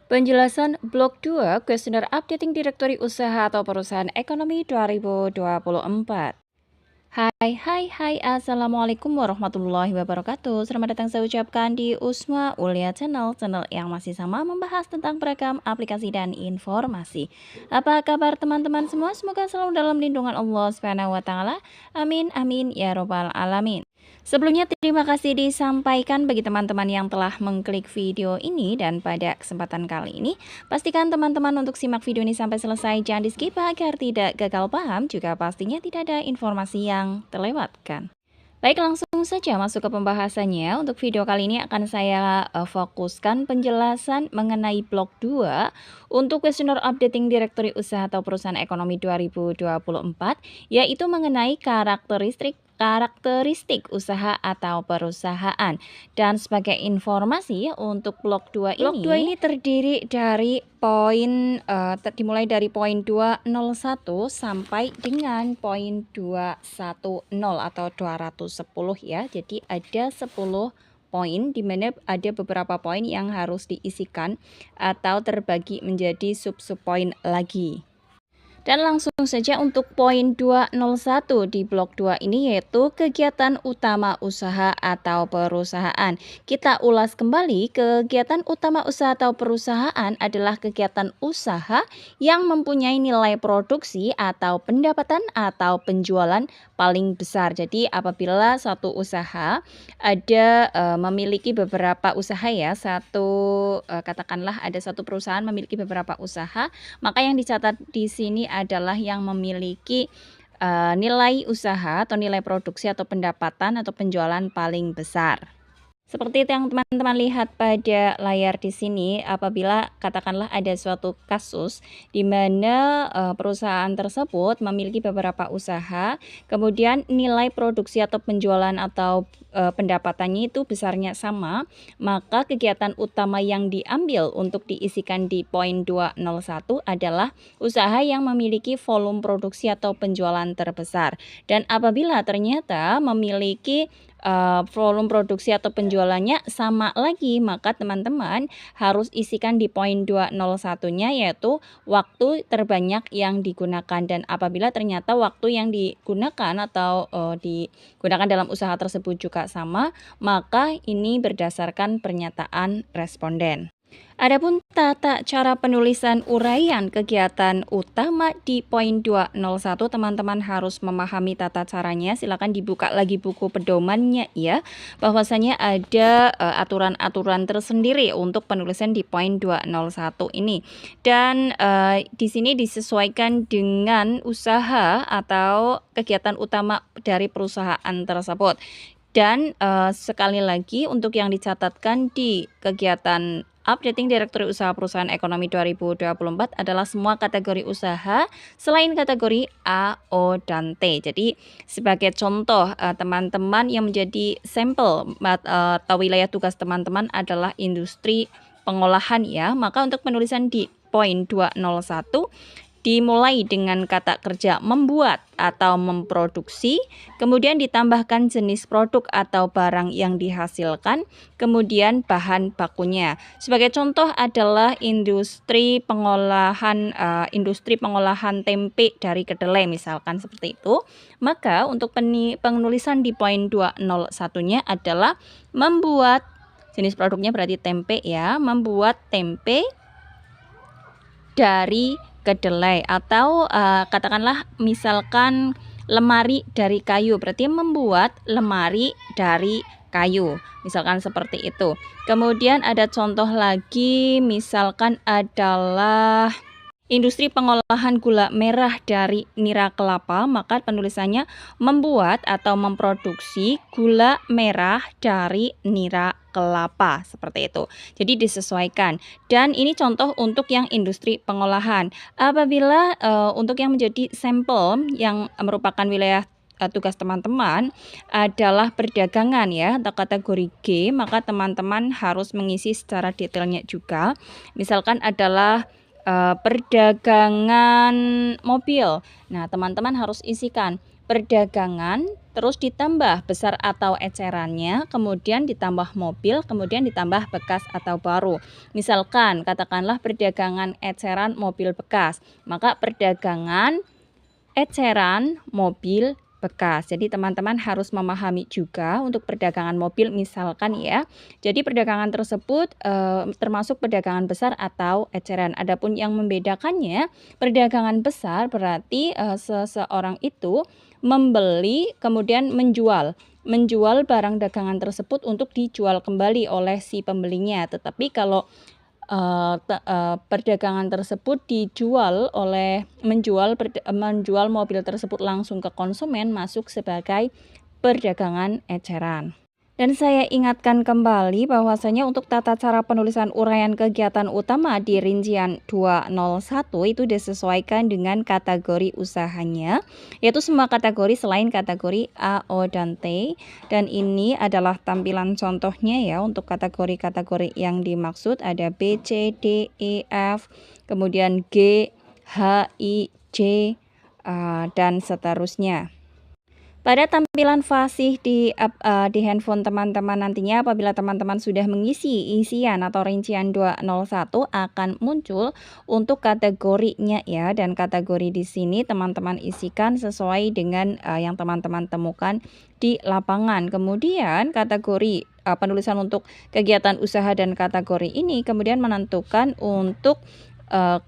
Penjelasan Blok 2 Kuesioner Updating Direktori Usaha atau Perusahaan Ekonomi 2024. Hai, Assalamualaikum warahmatullahi wabarakatuh. Selamat datang saya ucapkan di Usma Ulia Channel yang masih sama membahas tentang beragam aplikasi dan informasi. Apa kabar teman-teman semua? Semoga selalu dalam lindungan Allah Subhanahu wa taala. Amin amin ya robbal alamin. Sebelumnya terima kasih disampaikan bagi teman-teman yang telah mengklik video ini, dan pada kesempatan kali ini pastikan teman-teman untuk simak video ini sampai selesai, jangan di skip agar tidak gagal paham, juga pastinya tidak ada informasi yang terlewatkan. Baik, langsung saja masuk ke pembahasannya. Untuk video kali ini akan saya fokuskan penjelasan mengenai blok 2 untuk kuesioner updating direktori usaha atau perusahaan ekonomi 2024, yaitu mengenai karakteristik usaha atau perusahaan. Dan sebagai informasi untuk blok 2 ini terdiri dari dimulai dari poin 201 sampai dengan poin 210 atau 210 ya. Jadi ada 10 poin, di mana ada beberapa poin yang harus diisikan atau terbagi menjadi sub-sub poin lagi. Dan langsung saja untuk poin 201 di blok 2 ini, yaitu kegiatan utama usaha atau perusahaan. Kita ulas kembali, kegiatan utama usaha atau perusahaan adalah kegiatan usaha yang mempunyai nilai produksi atau pendapatan atau penjualan paling besar. Jadi apabila suatu usaha ada memiliki beberapa usaha ya, katakanlah ada satu perusahaan memiliki beberapa usaha, maka yang dicatat di sini adalah yang memiliki nilai usaha atau nilai produksi atau pendapatan atau penjualan paling besar. Seperti itu yang teman-teman lihat pada layar di sini, apabila katakanlah ada suatu kasus di mana perusahaan tersebut memiliki beberapa usaha, kemudian nilai produksi atau penjualan atau pendapatannya itu besarnya sama, maka kegiatan utama yang diambil untuk diisikan di poin 201 adalah usaha yang memiliki volume produksi atau penjualan terbesar. Dan apabila ternyata memiliki volume produksi atau penjualannya sama lagi, maka teman-teman harus isikan di poin 201-nya, yaitu waktu terbanyak yang digunakan. Dan apabila ternyata waktu yang digunakan atau digunakan dalam usaha tersebut juga sama, maka ini berdasarkan pernyataan responden. Adapun tata cara penulisan uraian kegiatan utama di poin 201, teman-teman harus memahami tata caranya. Silakan dibuka lagi buku pedomannya ya. Bahwasanya ada aturan-aturan tersendiri untuk penulisan di poin 201 ini. Dan di sini disesuaikan dengan usaha atau kegiatan utama dari perusahaan tersebut. Dan sekali lagi untuk yang dicatatkan di kegiatan Updating Direktori Usaha Perusahaan Ekonomi 2024 adalah semua kategori usaha selain kategori A, O, dan T. Jadi sebagai contoh, teman-teman yang menjadi sampel atau wilayah tugas teman-teman adalah industri pengolahan ya. Maka untuk penulisan di poin 201 dimulai dengan kata kerja membuat atau memproduksi, kemudian ditambahkan jenis produk atau barang yang dihasilkan, kemudian bahan bakunya. Sebagai contoh adalah industri pengolahan tempe dari kedelai misalkan seperti itu. Maka untuk penulisan di poin 201-nya adalah membuat, jenis produknya berarti tempe ya, membuat tempe dari kedelai, atau katakanlah misalkan lemari dari kayu, berarti membuat lemari dari kayu, misalkan seperti itu. Kemudian ada contoh lagi, misalkan adalah industri pengolahan gula merah dari nira kelapa, maka penulisannya membuat atau memproduksi gula merah dari nira kelapa, seperti itu. Jadi disesuaikan. Dan ini contoh untuk yang industri pengolahan. Apabila untuk yang menjadi sampel yang merupakan wilayah tugas teman-teman adalah perdagangan ya, atau kategori G, maka teman-teman harus mengisi secara detailnya juga. Misalkan adalah perdagangan mobil. Nah, teman-teman harus isikan perdagangan, terus ditambah besar atau ecerannya, kemudian ditambah mobil, kemudian ditambah bekas atau baru. Misalkan katakanlah perdagangan eceran mobil bekas, maka perdagangan eceran mobil bekas. Jadi teman-teman harus memahami juga untuk perdagangan mobil misalkan ya. Jadi perdagangan tersebut termasuk perdagangan besar atau eceran. Adapun yang membedakannya, perdagangan besar berarti seseorang itu membeli kemudian menjual barang dagangan tersebut untuk dijual kembali oleh si pembelinya. Tetapi kalau perdagangan tersebut menjual mobil tersebut langsung ke konsumen, masuk sebagai perdagangan eceran. Dan saya ingatkan kembali bahwasanya untuk tata cara penulisan uraian kegiatan utama di rincian 201 itu disesuaikan dengan kategori usahanya, yaitu semua kategori selain kategori A, O, dan T. Dan ini adalah tampilan contohnya ya untuk kategori-kategori yang dimaksud, ada B, C, D, E, F, kemudian G, H, I, J, dan seterusnya. Pada tampilan fasih di handphone teman-teman nantinya, apabila teman-teman sudah mengisi isian atau rincian 201 akan muncul untuk kategorinya ya, dan kategori di sini teman-teman isikan sesuai dengan yang teman-teman temukan di lapangan. Kemudian kategori penulisan untuk kegiatan usaha dan kategori ini kemudian menentukan untuk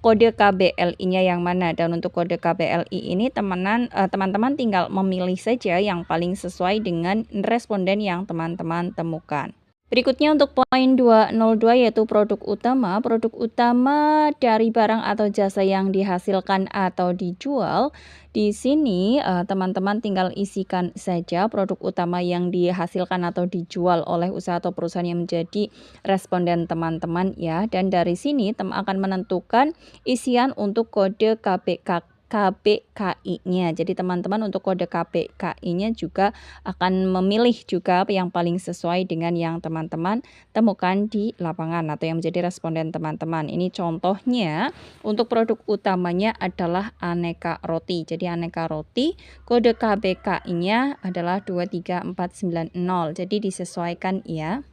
kode KBLI-nya yang mana, dan untuk kode KBLI ini teman-teman tinggal memilih saja yang paling sesuai dengan responden yang teman-teman temukan. Berikutnya untuk poin 202 yaitu produk utama. Produk utama dari barang atau jasa yang dihasilkan atau dijual. Di sini teman-teman tinggal isikan saja produk utama yang dihasilkan atau dijual oleh usaha atau perusahaan yang menjadi responden teman-teman ya. Dan dari sini akan menentukan isian untuk kode KBKI-nya. Jadi teman-teman untuk kode KBKI-nya juga akan memilih juga yang paling sesuai dengan yang teman-teman temukan di lapangan atau yang menjadi responden teman-teman. Ini contohnya untuk produk utamanya adalah aneka roti. Jadi aneka roti kode KBKI-nya adalah 23490. Jadi disesuaikan ya.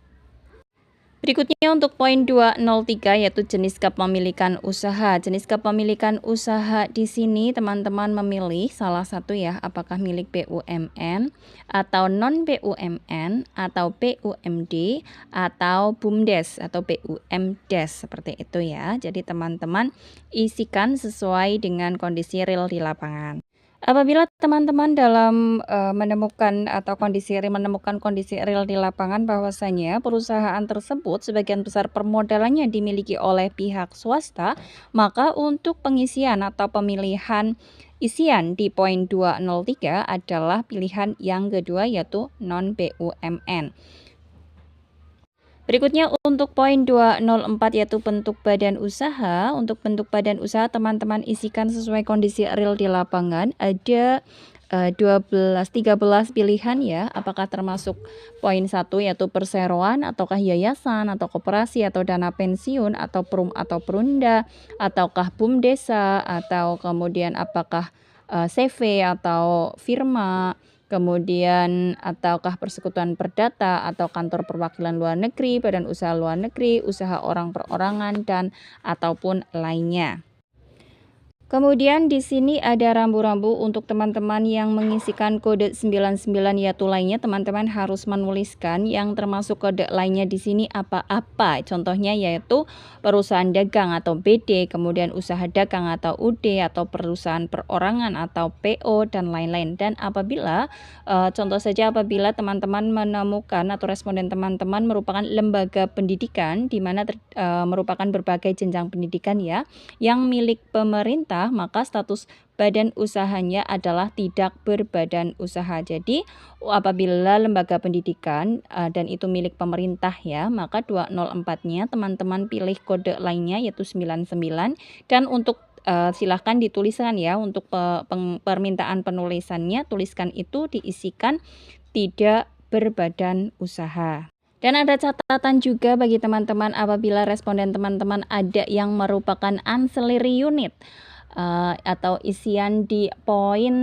Berikutnya untuk poin 203 yaitu jenis kepemilikan usaha. Jenis kepemilikan usaha di sini teman-teman memilih salah satu ya, apakah milik BUMN atau non BUMN atau BUMD atau BUMDes atau BUMDes seperti itu ya. Jadi teman-teman isikan sesuai dengan kondisi real di lapangan. Apabila teman-teman dalam menemukan kondisi real di lapangan bahwasanya perusahaan tersebut sebagian besar permodalannya dimiliki oleh pihak swasta, maka untuk pengisian atau pemilihan isian di poin 203 adalah pilihan yang kedua yaitu non BUMN. Berikutnya untuk poin 204 yaitu bentuk badan usaha. Untuk bentuk badan usaha teman-teman isikan sesuai kondisi real di lapangan. Ada 13 pilihan ya, apakah termasuk poin 1 yaitu perseroan ataukah yayasan atau koperasi atau dana pensiun atau perum atau perunda ataukah BUM desa atau kemudian apakah CV atau firma, kemudian ataukah persekutuan perdata atau kantor perwakilan luar negeri, badan usaha luar negeri, usaha orang perorangan dan ataupun lainnya. Kemudian di sini ada rambu-rambu untuk teman-teman yang mengisikan kode 99 yaitu lainnya. Teman-teman harus menuliskan yang termasuk kode lainnya di sini apa-apa. Contohnya yaitu perusahaan dagang atau BD, kemudian usaha dagang atau UD atau perusahaan perorangan atau PO dan lain-lain. Dan apabila contoh saja apabila teman-teman menemukan atau responden teman-teman merupakan lembaga pendidikan di mana merupakan berbagai jenjang pendidikan ya yang milik pemerintah, maka status badan usahanya adalah tidak berbadan usaha. Jadi apabila lembaga pendidikan dan itu milik pemerintah ya, maka 204-nya teman-teman pilih kode lainnya yaitu 99, dan untuk silahkan dituliskan ya untuk permintaan penulisannya, tuliskan itu diisikan tidak berbadan usaha. Dan ada catatan juga bagi teman-teman apabila responden teman-teman ada yang merupakan ancillary unit. atau isian di poin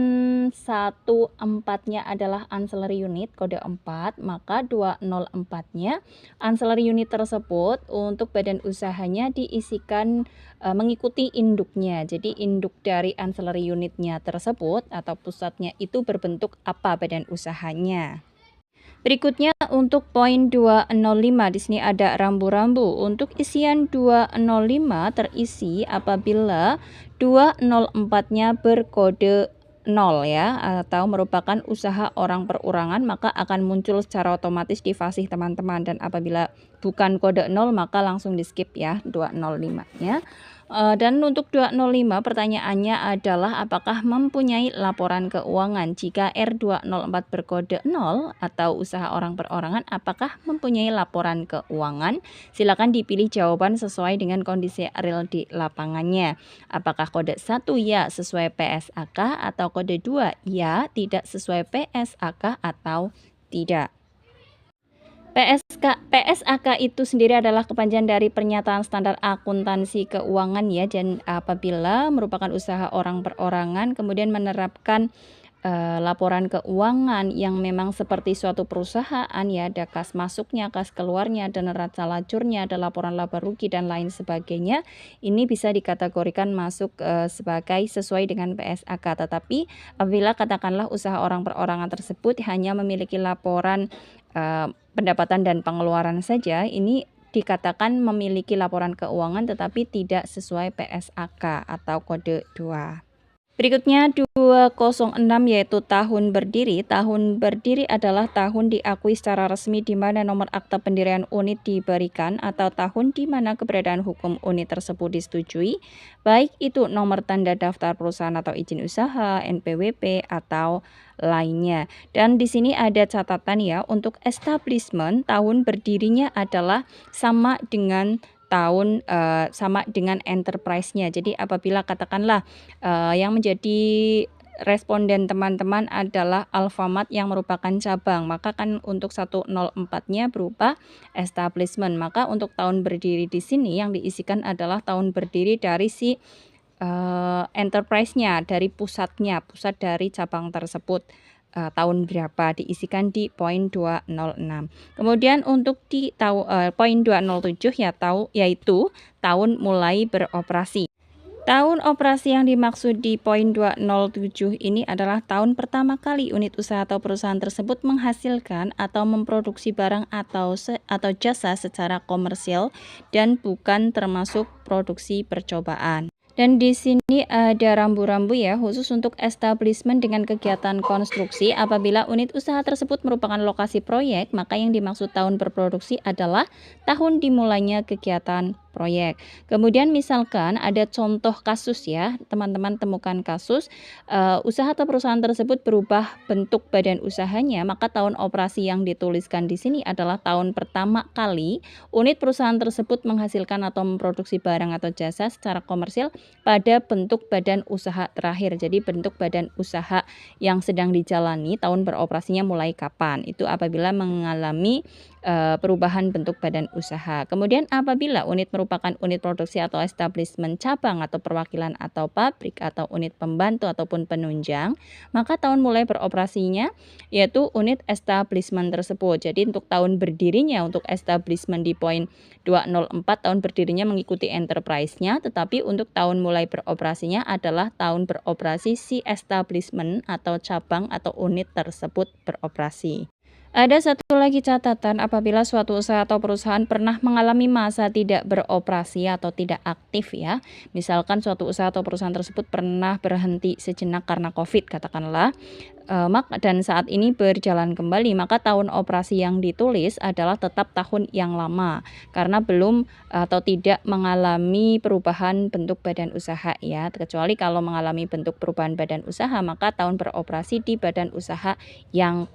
14-nya adalah ancillary unit kode 4, maka 204-nya ancillary unit tersebut untuk badan usahanya diisikan mengikuti induknya. Jadi induk dari ancillary unitnya tersebut atau pusatnya itu berbentuk apa badan usahanya. Berikutnya untuk poin 205, di sini ada rambu-rambu. Untuk isian 205 terisi apabila 204-nya berkode 0 ya, atau merupakan usaha orang perorangan, maka akan muncul secara otomatis di fasih teman-teman. Dan apabila bukan kode 0 maka langsung di skip ya 205-nya. Dan untuk 205 pertanyaannya adalah apakah mempunyai laporan keuangan. Jika R204 berkode 0 atau usaha orang perorangan, apakah mempunyai laporan keuangan? Silakan dipilih jawaban sesuai dengan kondisi real di lapangannya. Apakah kode 1 ya sesuai PSAK atau kode 2 ya tidak sesuai PSAK atau tidak. PSAK itu sendiri adalah kepanjangan dari pernyataan standar akuntansi keuangan ya, dan apabila merupakan usaha orang perorangan kemudian menerapkan laporan keuangan yang memang seperti suatu perusahaan ya, ada kas masuknya, kas keluarnya, ada neraca lajurnya, ada laporan laba rugi dan lain sebagainya, ini bisa dikategorikan masuk sebagai sesuai dengan PSAK. Tetapi apabila katakanlah usaha orang perorangan tersebut hanya memiliki laporan pendapatan dan pengeluaran saja, ini dikatakan memiliki laporan keuangan tetapi tidak sesuai PSAK atau kode 2. Berikutnya 206 yaitu tahun berdiri. Tahun berdiri adalah tahun diakui secara resmi di mana nomor akta pendirian unit diberikan atau tahun di mana keberadaan hukum unit tersebut disetujui, baik itu nomor tanda daftar perusahaan atau izin usaha, NPWP atau lainnya. Dan di sini ada catatan ya, untuk establishment tahun berdirinya adalah sama dengan enterprise-nya. Jadi apabila katakanlah yang menjadi responden teman-teman adalah Alfamart yang merupakan cabang, maka kan untuk 104-nya berupa establishment. Maka untuk tahun berdiri di sini yang diisikan adalah tahun berdiri dari si enterprise-nya, dari pusat dari cabang tersebut. Tahun berapa diisikan di poin 206. Kemudian untuk di poin 207 ya yaitu tahun mulai beroperasi. Tahun operasi yang dimaksud di poin 207 ini adalah tahun pertama kali unit usaha atau perusahaan tersebut menghasilkan atau memproduksi barang atau jasa secara komersial dan bukan termasuk produksi percobaan. Dan di sini ada rambu-rambu ya, khusus untuk establishment dengan kegiatan konstruksi. Apabila unit usaha tersebut merupakan lokasi proyek, maka yang dimaksud tahun berproduksi adalah tahun dimulainya kegiatan proyek. Kemudian misalkan ada contoh kasus ya, teman-teman temukan kasus usaha atau perusahaan tersebut berubah bentuk badan usahanya, maka tahun operasi yang dituliskan di sini adalah tahun pertama kali unit perusahaan tersebut menghasilkan atau memproduksi barang atau jasa secara komersial pada bentuk badan usaha terakhir. Jadi bentuk badan usaha yang sedang dijalani tahun beroperasinya mulai kapan? Itu apabila mengalami perubahan bentuk badan usaha. Kemudian apabila unit merupakan unit produksi atau establishment cabang atau perwakilan atau pabrik atau unit pembantu ataupun penunjang, maka tahun mulai beroperasinya yaitu unit establishment tersebut. Jadi untuk tahun berdirinya untuk establishment di poin 204 tahun berdirinya mengikuti enterprise-nya, tetapi untuk tahun mulai beroperasinya adalah tahun beroperasi si establishment atau cabang atau unit tersebut beroperasi. Ada satu lagi catatan, apabila suatu usaha atau perusahaan pernah mengalami masa tidak beroperasi atau tidak aktif ya. Misalkan suatu usaha atau perusahaan tersebut pernah berhenti sejenak karena COVID katakanlah, dan saat ini berjalan kembali, maka tahun operasi yang ditulis adalah tetap tahun yang lama karena belum atau tidak mengalami perubahan bentuk badan usaha ya. Kecuali kalau mengalami bentuk perubahan badan usaha, maka tahun beroperasi di badan usaha yang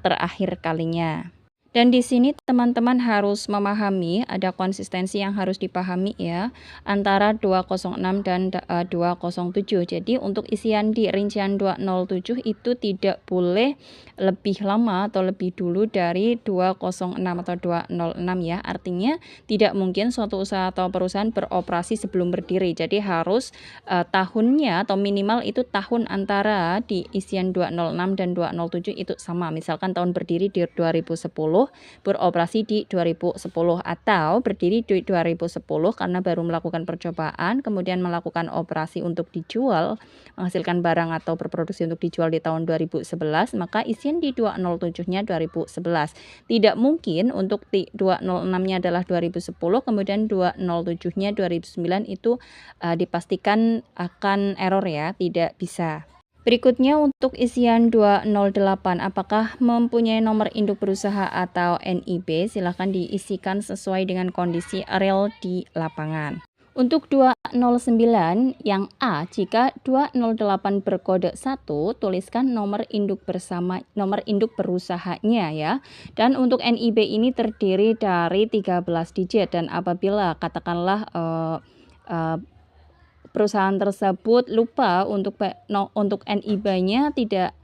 terakhir kalinya. Dan di sini teman-teman harus memahami, ada konsistensi yang harus dipahami ya, antara 206 dan 207. Jadi untuk isian di rincian 207 itu tidak boleh lebih lama atau lebih dulu dari 206 atau 206 ya. Artinya tidak mungkin suatu usaha atau perusahaan beroperasi sebelum berdiri. Jadi harus tahunnya atau minimal itu tahun antara di isian 206 dan 207 itu sama. Misalkan tahun berdiri di 2010, beroperasi di 2010, atau berdiri di 2010 karena baru melakukan percobaan, kemudian melakukan operasi untuk dijual, menghasilkan barang atau berproduksi untuk dijual di tahun 2011, maka isian di 207-nya 2011. Tidak mungkin untuk di 206-nya adalah 2010, kemudian 207-nya 2009 itu dipastikan akan error ya, tidak bisa. Berikutnya untuk isian 208, apakah mempunyai nomor induk berusaha atau NIB? Silahkan diisikan sesuai dengan kondisi real di lapangan. Untuk 209 yang A, jika 208 berkode 1, tuliskan nomor induk perusahanya ya. Dan untuk NIB ini terdiri dari 13 digit, dan apabila katakanlah perusahaan tersebut lupa untuk NIB-nya, tidak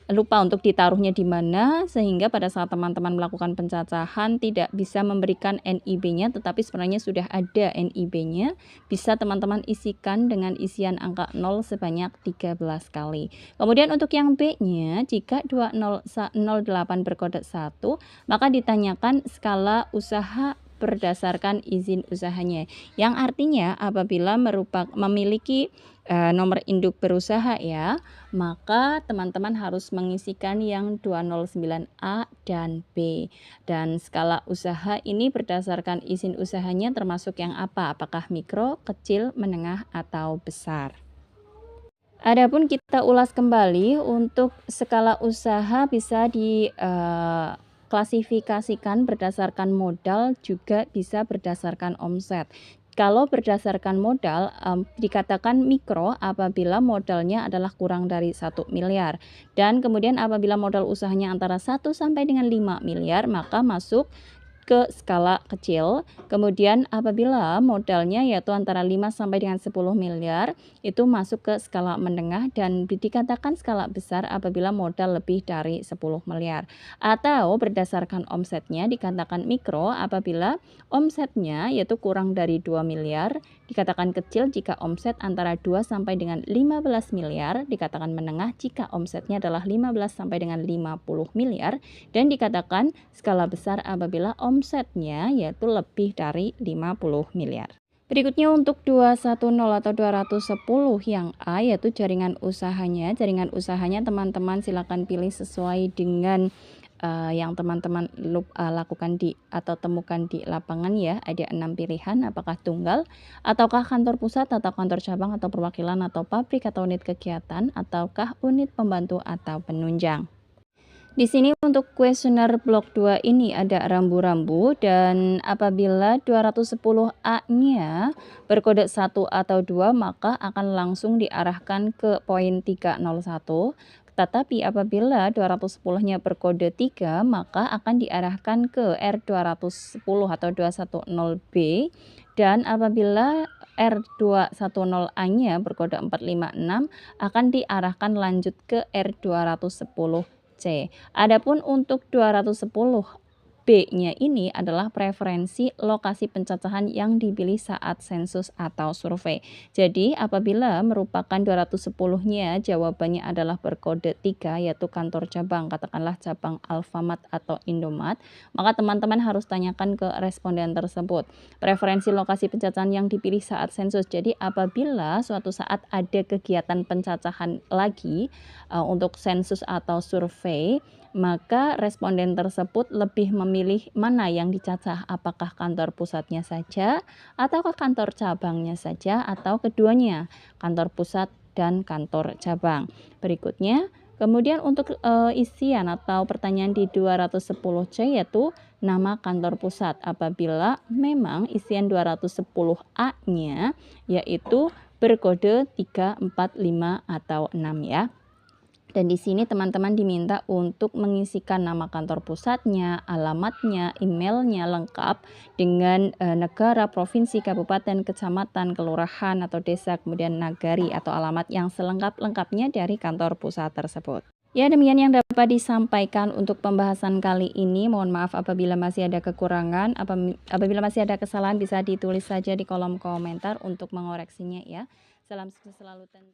lupa untuk ditaruhnya di mana, sehingga pada saat teman-teman melakukan pencacahan tidak bisa memberikan NIB-nya, tetapi sebenarnya sudah ada NIB-nya, bisa teman-teman isikan dengan isian angka 0 sebanyak 13 kali. Kemudian untuk yang B-nya, jika 2008 berkode 1, maka ditanyakan skala usaha berdasarkan izin usahanya, yang artinya apabila memiliki nomor induk berusaha ya, maka teman-teman harus mengisikan yang 209A dan B. Dan skala usaha ini berdasarkan izin usahanya termasuk yang apa? Apakah mikro, kecil, menengah, atau besar? Adapun kita ulas kembali, untuk skala usaha bisa klasifikasikan berdasarkan modal, juga bisa berdasarkan omset. Kalau berdasarkan modal, dikatakan mikro apabila modalnya adalah kurang dari 1 miliar. Dan kemudian apabila modal usahanya antara 1 sampai dengan 5 miliar, maka masuk ke skala kecil. Kemudian apabila modalnya yaitu antara 5 sampai dengan 10 miliar, itu masuk ke skala menengah, dan dikatakan skala besar apabila modal lebih dari 10 miliar. Atau berdasarkan omsetnya dikatakan mikro apabila omsetnya yaitu kurang dari 2 miliar, dikatakan kecil jika omset antara 2 sampai dengan 15 miliar, dikatakan menengah jika omsetnya adalah 15 sampai dengan 50 miliar, dan dikatakan skala besar apabila omsetnya yaitu lebih dari 50 miliar. Berikutnya untuk 210 atau 210 yang A, yaitu jaringan usahanya. Jaringan usahanya teman-teman silakan pilih sesuai dengan yang teman-teman lakukan atau temukan di lapangan ya. Ada 6 pilihan, apakah tunggal, ataukah kantor pusat atau kantor cabang atau perwakilan atau pabrik atau unit kegiatan, ataukah unit pembantu atau penunjang. Di sini untuk kuesioner blok 2 ini ada rambu-rambu, dan apabila 210A-nya berkode 1 atau 2 maka akan langsung diarahkan ke poin 301. Tetapi apabila 210-nya berkode 3 maka akan diarahkan ke R210 atau 210B, dan apabila R210A-nya berkode 456 akan diarahkan lanjut ke R210C. Adapun untuk 210B-nya ini adalah preferensi lokasi pencacahan yang dipilih saat sensus atau survei. Jadi apabila merupakan 210-nya jawabannya adalah berkode 3 yaitu kantor cabang, katakanlah cabang Alfamart atau Indomart, maka teman-teman harus tanyakan ke responden tersebut preferensi lokasi pencacahan yang dipilih saat sensus. Jadi apabila suatu saat ada kegiatan pencacahan lagi untuk sensus atau survei, maka responden tersebut lebih memilih mana yang dicacah, apakah kantor pusatnya saja, ataukah kantor cabangnya saja, atau keduanya, kantor pusat dan kantor cabang. Berikutnya, kemudian untuk isian atau pertanyaan di 210C yaitu nama kantor pusat apabila memang isian 210A-nya yaitu berkode 3, 4, 5, atau 6 ya. Dan di sini teman-teman diminta untuk mengisikan nama kantor pusatnya, alamatnya, emailnya lengkap dengan negara, provinsi, kabupaten, kecamatan, kelurahan atau desa, kemudian nagari atau alamat yang selengkap-lengkapnya dari kantor pusat tersebut. Ya, demikian yang dapat disampaikan untuk pembahasan kali ini. Mohon maaf apabila masih ada kekurangan, apabila masih ada kesalahan bisa ditulis saja di kolom komentar untuk mengoreksinya ya. Salam sukses selalu tentu.